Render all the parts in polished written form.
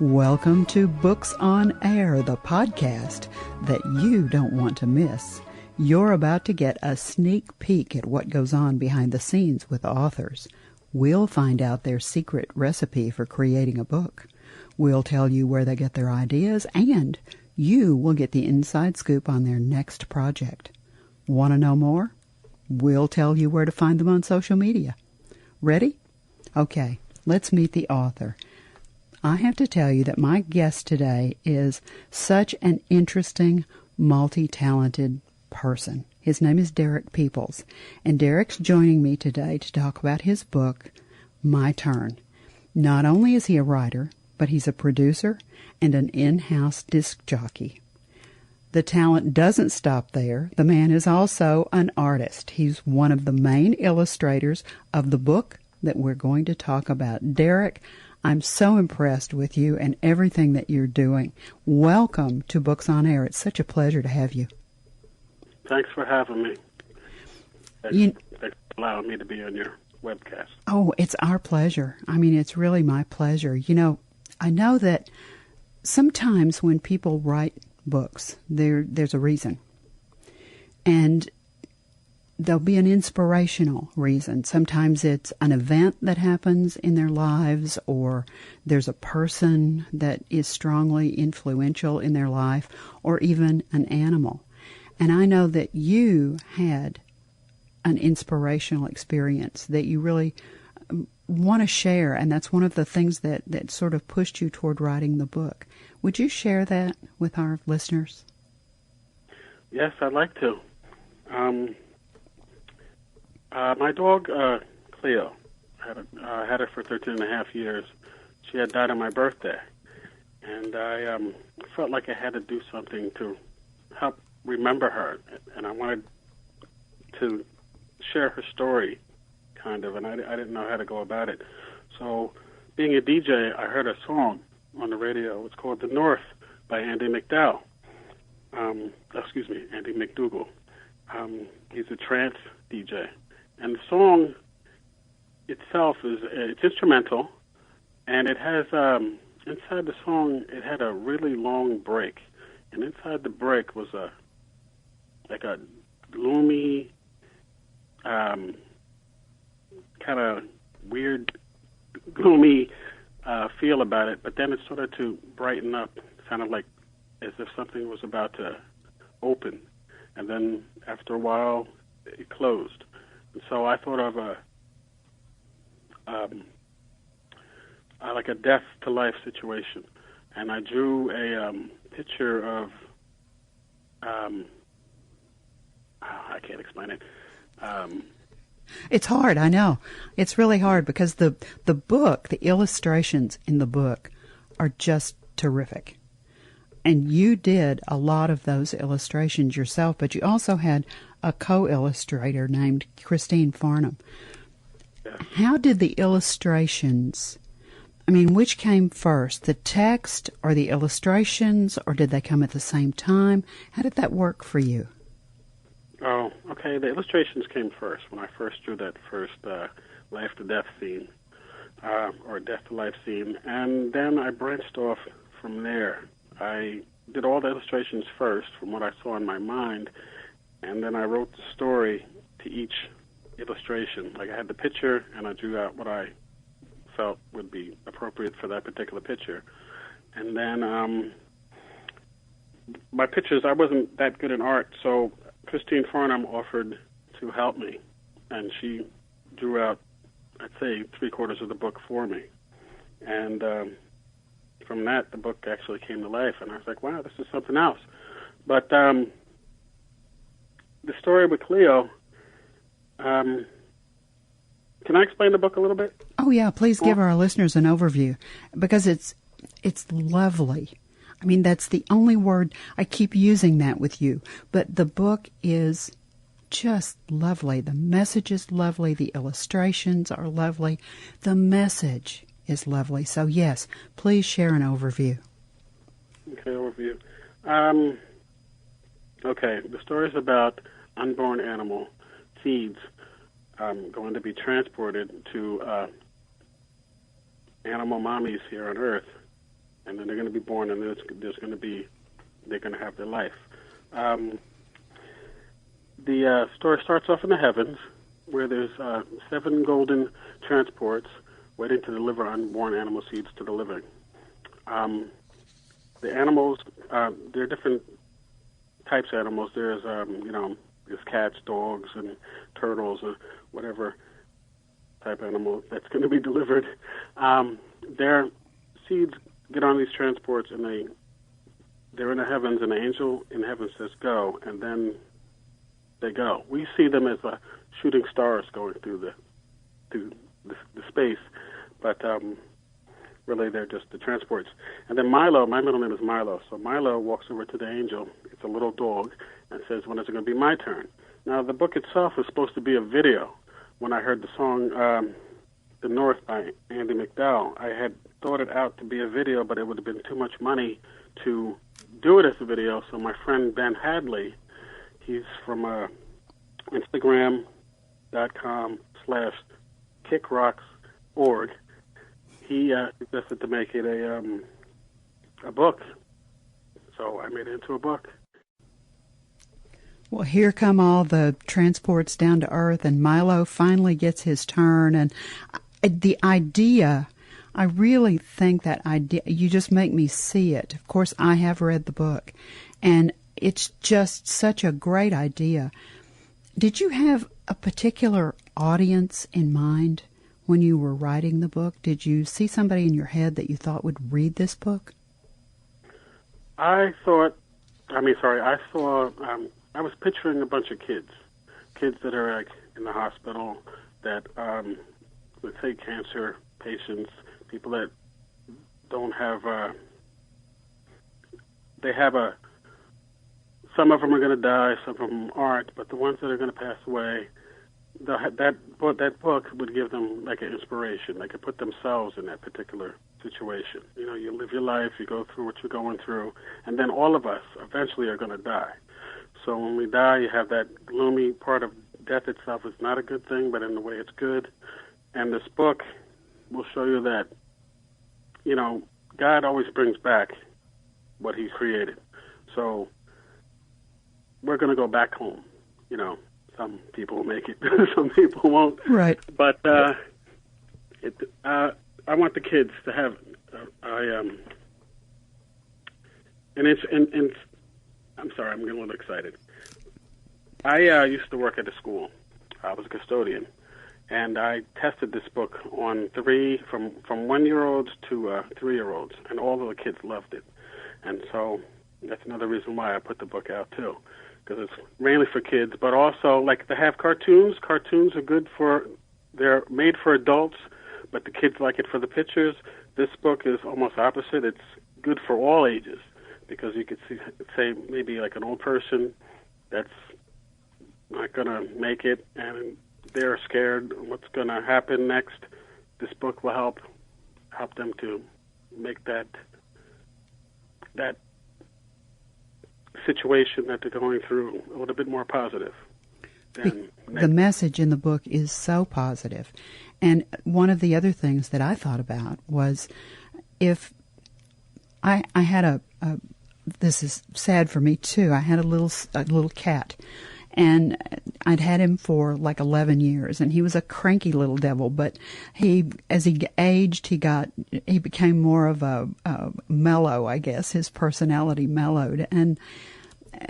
Welcome to Books on Air, the podcast that you don't want to miss. You're about to get a sneak peek at what goes on behind the scenes with authors. We'll find out their secret recipe for creating a book. We'll tell you where they get their ideas, and you will get the inside scoop on their next project. Want to know more? We'll tell you where to find them on social media. Ready? Okay, let's meet the author. I have to tell you that my guest today is such an interesting, multi-talented person. His name is Derrick Peeples, and Derrick's joining me today to talk about his book, My Turn. Not only is he a writer, but he's a producer and an in-house disc jockey. The talent doesn't stop there. The man is also an artist. He's one of the main illustrators of the book that we're going to talk about. Derrick, I'm so impressed with you and everything that you're doing. Welcome to Books on Air. It's such a pleasure to have you. Thanks for having me. Thanks for allowing me to be on your webcast. Oh, it's our pleasure. I mean, it's really my pleasure. You know, I know that sometimes when people write books, there's a reason. And there'll be an inspirational reason. Sometimes it's an event that happens in their lives, or there's a person that is strongly influential in their life, or even an animal. And I know that you had an inspirational experience that you really want to share, and that's one of the things that sort of pushed you toward writing the book. Would you share that with our listeners? Yes, I'd like to. My dog, CLEO, I had her for 13 and a half years. She had died on my birthday, and I felt like I had to do something to help remember her, and I wanted to share her story, kind of, and I didn't know how to go about it. So, being a DJ, I heard a song on the radio. It's called "The North" by Andy McDowell. Andy McDougall. He's a trance DJ. And the song itself it's instrumental, and it has, inside the song, it had a really long break. And inside the break was a gloomy, kind of weird, gloomy feel about it. But then it started to brighten up, sounded like as if something was about to open. And then after a while, it closed. And so I thought of like a death to life situation, and I drew a picture of I can't explain it. It's hard, I know. It's really hard because the book, the illustrations in the book are just terrific. And you did a lot of those illustrations yourself, but you also had a co-illustrator named Christine Farnham. Yeah. How did the illustrations, which came first, the text or the illustrations, or did they come at the same time? How did that work for you? Oh, okay. The illustrations came first when I first drew that first life-to-death scene, or death-to-life scene, and then I branched off from there. I did all the illustrations first from what I saw in my mind, and then I wrote the story to each illustration. Like I had the picture, and I drew out what I felt would be appropriate for that particular picture. And then my pictures, I wasn't that good in art, so Christine Farnham offered to help me, and she drew out, I'd say, 3/4 of the book for me. And from that, the book actually came to life, and I was like, wow, this is something else. But the story with CLEO, can I explain the book a little bit? Oh, yeah, please give our listeners an overview, because it's lovely. That's the only word. I keep using that with you, but the book is just lovely. The message is lovely. The illustrations are lovely. The message is lovely. So, yes, please share an overview. Okay, overview. Okay, the story is about unborn animal seeds going to be transported to animal mommies here on Earth, and then they're going to be born, and they're going to have their life. The story starts off in the heavens, where there's 7 golden transports waiting to deliver unborn animal seeds to the living. The animals, there are different types of animals. There's, there's cats, dogs, and turtles, or whatever type animal that's going to be delivered. Their seeds get on these transports, and they're in the heavens, and the angel in heaven says, go, and then they go. We see them as shooting stars going through the space, but really they're just the transports. And then Milo, my middle name is Milo, so Milo walks over to the angel. It's a little dog, and says, when is it going to be my turn? Now, the book itself was supposed to be a video. When I heard the song The North by Andy McDowell, I had thought it out to be a video, but it would have been too much money to do it as a video, so my friend Ben Hadley, he's from Instagram.com/kickrocks.org. He suggested to make it a book, so I made it into a book. Well, here come all the transports down to Earth, and Milo finally gets his turn. And the idea, I really think that idea, you just make me see it. Of course, I have read the book, and it's just such a great idea. Did you have a particular audience in mind when you were writing the book? Did you see somebody in your head that you thought would read this book? I was picturing a bunch of kids that are like in the hospital, that let's say cancer patients, people that don't have some of them are going to die, some of them aren't, but the ones that are going to pass away, that book would give them like an inspiration. They could put themselves in that particular situation. You know, you live your life, you go through what you're going through, and then all of us eventually are going to die. So when we die, you have that gloomy part of death itself. Is not a good thing, but in a way it's good. And this book will show you that, you know, God always brings back what He created. So we're going to go back home. You know, some people will make it, some people won't. Right. But I want the kids to have I'm sorry, I'm getting a little excited. I used to work at a school. I was a custodian, and I tested this book on from 1-year-olds to 3-year-olds, and all of the kids loved it. And so that's another reason why I put the book out too, because it's mainly for kids, but also like they have cartoons. Cartoons are good they're made for adults, but the kids like it for the pictures. This book is almost opposite. It's good for all ages, because you could say maybe like an old person that's not going to make it and they're scared what's going to happen next. This book will help them to make that situation that they're going through a little bit more positive. The message in the book is so positive. And one of the other things that I thought about was, if I had this is sad for me too, I had a little cat, and I'd had him for like 11 years, and he was a cranky little devil, but as he aged, he became more of a mellow, I guess. His personality mellowed, and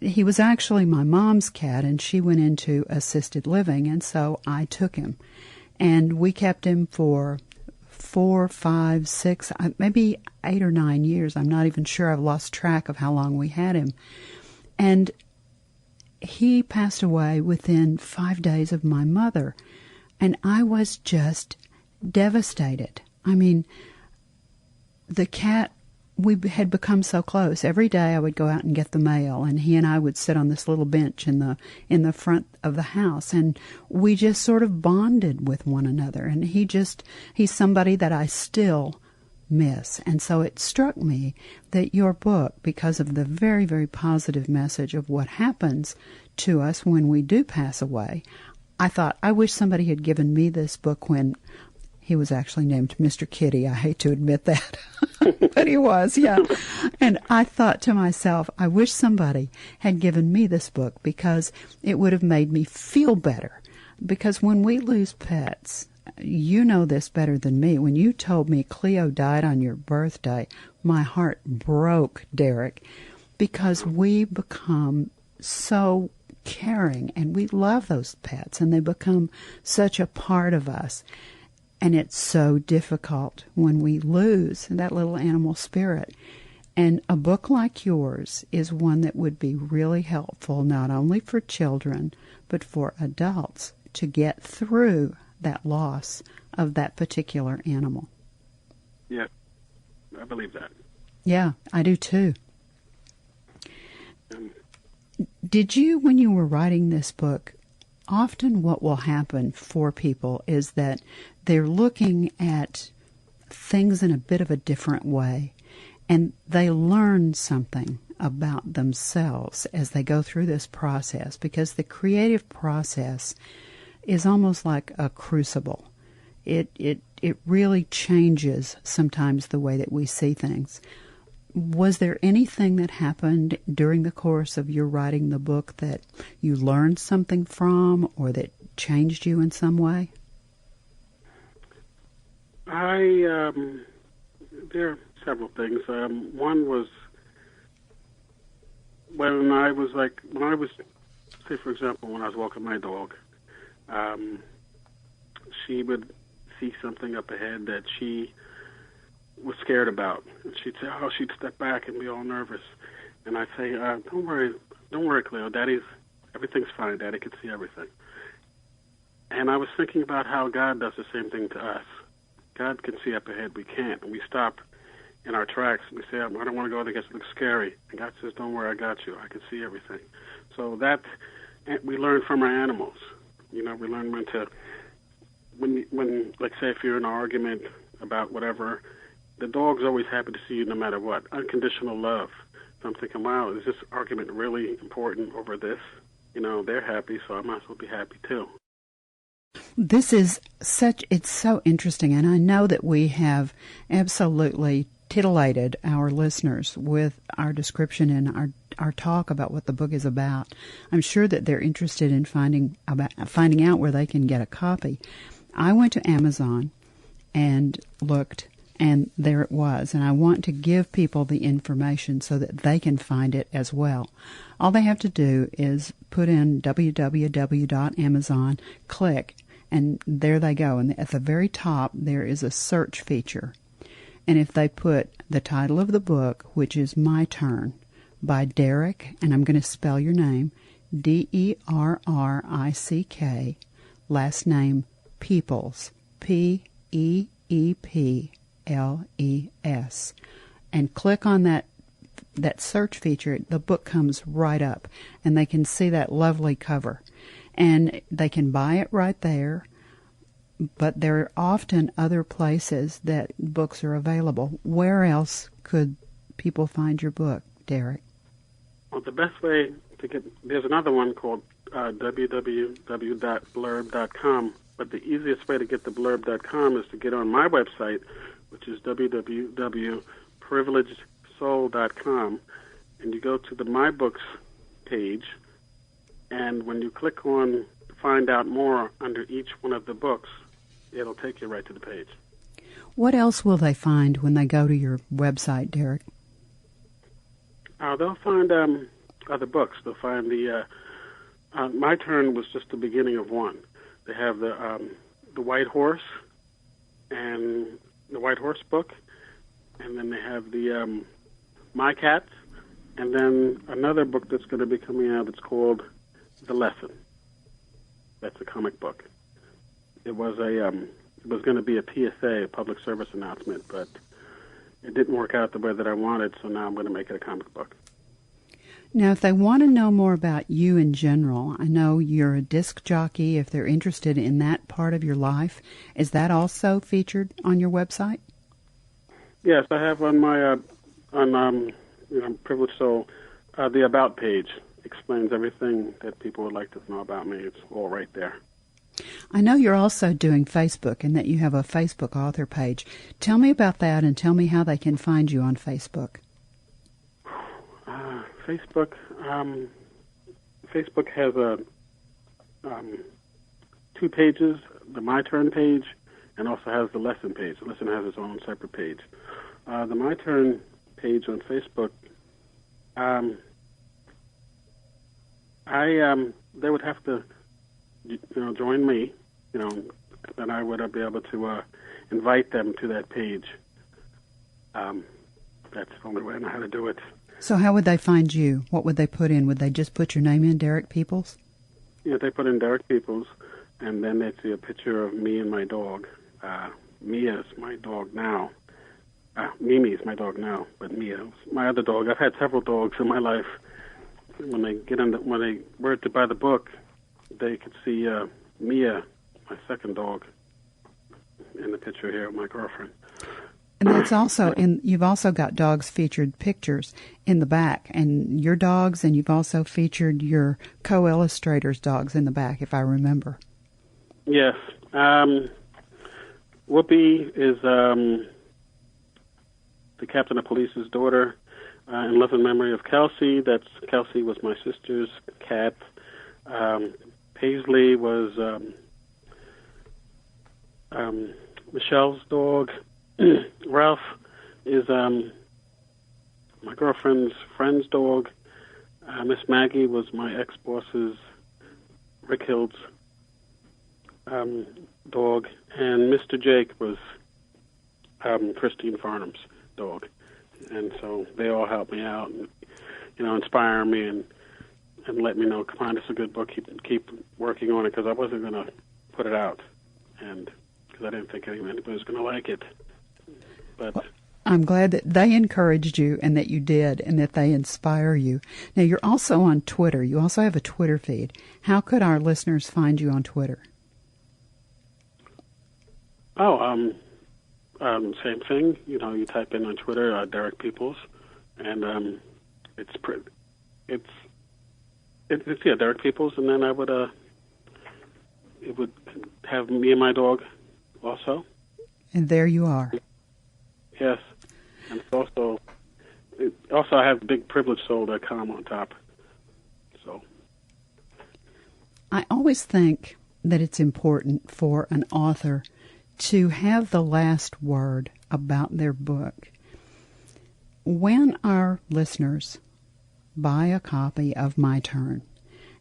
he was actually my mom's cat, and she went into assisted living, and so I took him, and we kept him for 4, 5, 6, maybe 8 or 9 years. I'm not even sure. I've lost track of how long we had him. And he passed away within 5 days of my mother. And I was just devastated. I mean, the cat, we had become so close. Every day I would go out and get the mail, and he and I would sit on this little bench in the front of the house, and we just sort of bonded with one another. And he's somebody that I still miss. And so it struck me that your book, because of the very, very positive message of what happens to us when we do pass away, I thought, I wish somebody had given me this book when he was actually named Mr. Kitty. I hate to admit that. But he was, yeah. And I thought to myself, I wish somebody had given me this book because it would have made me feel better. Because when we lose pets, you know this better than me. When you told me CLEO died on your birthday, my heart broke, Derrick, because we become so caring and we love those pets and they become such a part of us. And it's so difficult when we lose that little animal spirit. And a book like yours is one that would be really helpful, not only for children, but for adults to get through that loss of that particular animal. Yeah, I believe that. Yeah, I do too. Did you, when you were writing this book, often what will happen for people is that they're looking at things in a bit of a different way, and they learn something about themselves as they go through this process, because the creative process is almost like a crucible. It really changes sometimes the way that we see things. Was there anything that happened during the course of your writing the book that you learned something from or that changed you in some way? There are several things. One was when I was, say, for example, when I was walking my dog, she would see something up ahead that she was scared about. And she'd say, she'd step back and be all nervous. And I'd say, don't worry, CLEO. Everything's fine. Daddy can see everything. And I was thinking about how God does the same thing to us. God can see up ahead. We can't. And we stop in our tracks and we say, I don't want to go there because it looks scary. And God says, don't worry, I got you. I can see everything. So that we learn from our animals. We learn when like, say, if you're in an argument about whatever, the dog's always happy to see you no matter what. Unconditional love. So I'm thinking, wow, is this argument really important over this? They're happy, so I might as well be happy too. This is it's so interesting, and I know that we have absolutely titillated our listeners with our description and our talk about what the book is about. I'm sure that they're interested in finding out where they can get a copy. I went to Amazon and looked, and there it was. And I want to give people the information so that they can find it as well. All they have to do is put in www.amazon, click, and there they go. And at the very top, there is a search feature. And if they put the title of the book, which is My Turn, by Derrick, and I'm going to spell your name, Derrick, last name Peeples, Peeples, and click on that search feature, the book comes right up, and they can see that lovely cover. And they can buy it right there, but there are often other places that books are available. Where else could people find your book, Derrick? Well, the best way to there's another one called www.blurb.com, but the easiest way to get the blurb.com is to get on my website, which is www.privilegedsoul.com, and you go to the My Books page, and when you click on Find Out More under each one of the books, it'll take you right to the page. What else will they find when they go to your website, Derrick? They'll find other books. They'll find the My Turn was just the beginning of one. They have the White Horse and the White Horse book, and then they have the My Cat, and then another book that's going to be coming out. It's called The Lesson. That's a comic book. It was going to be a PSA, a public service announcement, but it didn't work out the way that I wanted, so now I'm going to make it a comic book. Now, if they want to know more about you in general, I know you're a disc jockey. If they're interested in that part of your life, is that also featured on your website? Yes, I have on my Privileged Soul, the About page explains everything that people would like to know about me. It's all right there. I know you're also doing Facebook and that you have a Facebook author page. Tell me about that and tell me how they can find you on Facebook. Facebook has two pages, the My Turn page and also has the lesson page. The lesson has its own separate page. The My Turn page on Facebook, they would have to join me, then I would be able to invite them to that page. That's the only way I know how to do it. So how would they find you? What would they put in? Would they just put your name in, Derrick Peeples? Yeah, they put in Derrick Peeples, and then they'd see a picture of me and my dog. Mia's my dog now. Mimi's my dog now, but Mia's my other dog. I've had several dogs in my life. When they were to buy the book, they could see Mia, my second dog, in the picture here of my girlfriend. And that's also you've also got dogs featured pictures in the back, and your dogs, and you've also featured your co-illustrators' dogs in the back, if I remember. Yes. Whoopi is the captain of police's daughter, in love and memory of Kelsey. Kelsey was my sister's cat. Paisley was Michelle's dog. Ralph is my girlfriend's friend's dog. Miss Maggie was my ex-boss's, Rick Hill's dog. And Mr. Jake was Christine Farnham's dog. And so they all help me out and, inspire me and let me know, come on, it's a good book, keep working on it, because I wasn't going to put it out, and because I didn't think anybody was going to like it. But well, I'm glad that they encouraged you and that you did and that they inspire you. Now, you're also on Twitter. You also have a Twitter feed. How could our listeners find you on Twitter? Same thing. You type in on Twitter, Derrick Peeples, and it's Derrick Peeples, and then I would it would have me and my dog also. And there you are. Yes, and also I have bigprivilegesoul.com on top. So I always think that it's important for an author to have the last word about their book. When our listeners buy a copy of My Turn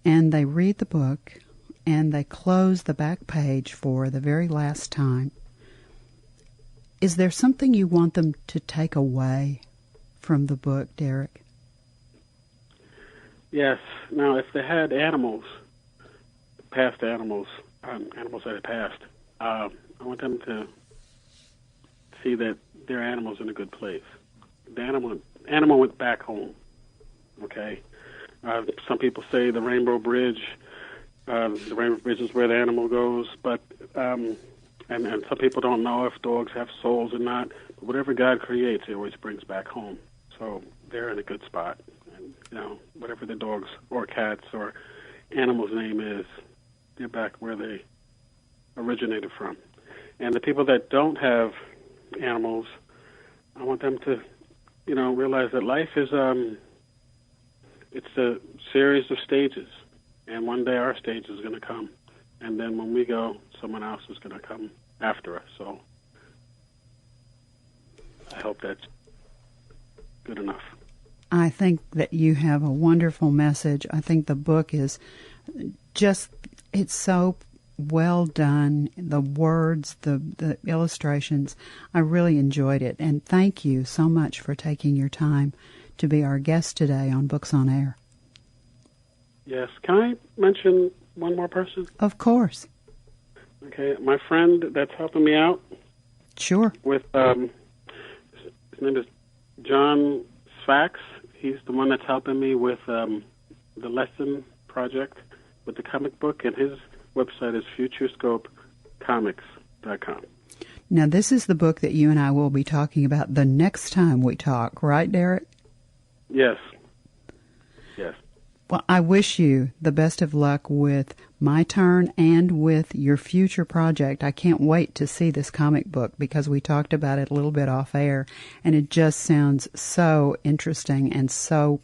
and they read the book and they close the back page for the very last time, is there something you want them to take away from the book, Derrick? Yes. Now, if they had past animals that had passed, I want them to see that their animal's in a good place. The animal went back home. Okay. Some people say the Rainbow Bridge. The Rainbow Bridge is where the animal goes, but and some people don't know if dogs have souls or not. But whatever God creates, He always brings back home. So they're in a good spot. And, whatever the dog's or cat's or animal's name is, they're back where they originated from. And the people that don't have animals, I want them to, realize that life is it's a series of stages, and one day our stage is going to come, and then when we go, someone else is going to come after us. So I hope that's good enough. I think that you have a wonderful message. I think the book is it's so well done. The words, the illustrations, I really enjoyed it. And thank you so much for taking your time to be our guest today on Books on Air. Yes. Can I mention one more person? Of course. Okay. My friend that's helping me out. Sure. With, his name is John Sfax. He's the one that's helping me with the lesson project with the comic book, and his website is futurescopecomics.com. Now, this is the book that you and I will be talking about the next time we talk, right, Derrick? Yes. Yes. Well, I wish you the best of luck with My Turn and with your future project. I can't wait to see this comic book because we talked about it a little bit off air, and it just sounds so interesting and so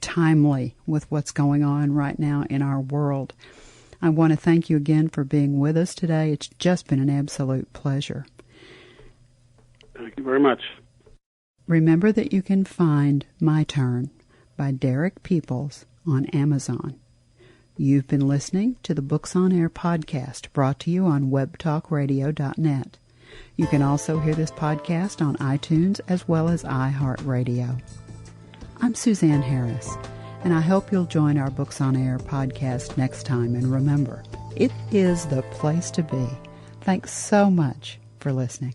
timely with what's going on right now in our world. I want to thank you again for being with us today. It's just been an absolute pleasure. Thank you very much. Remember that you can find My Turn by Derrick Peeples on Amazon. You've been listening to the Books on Air podcast, brought to you on webtalkradio.net. You can also hear this podcast on iTunes as well as iHeartRadio. I'm Suzanne Harris, and I hope you'll join our Books on Air podcast next time. And remember, it is the place to be. Thanks so much for listening.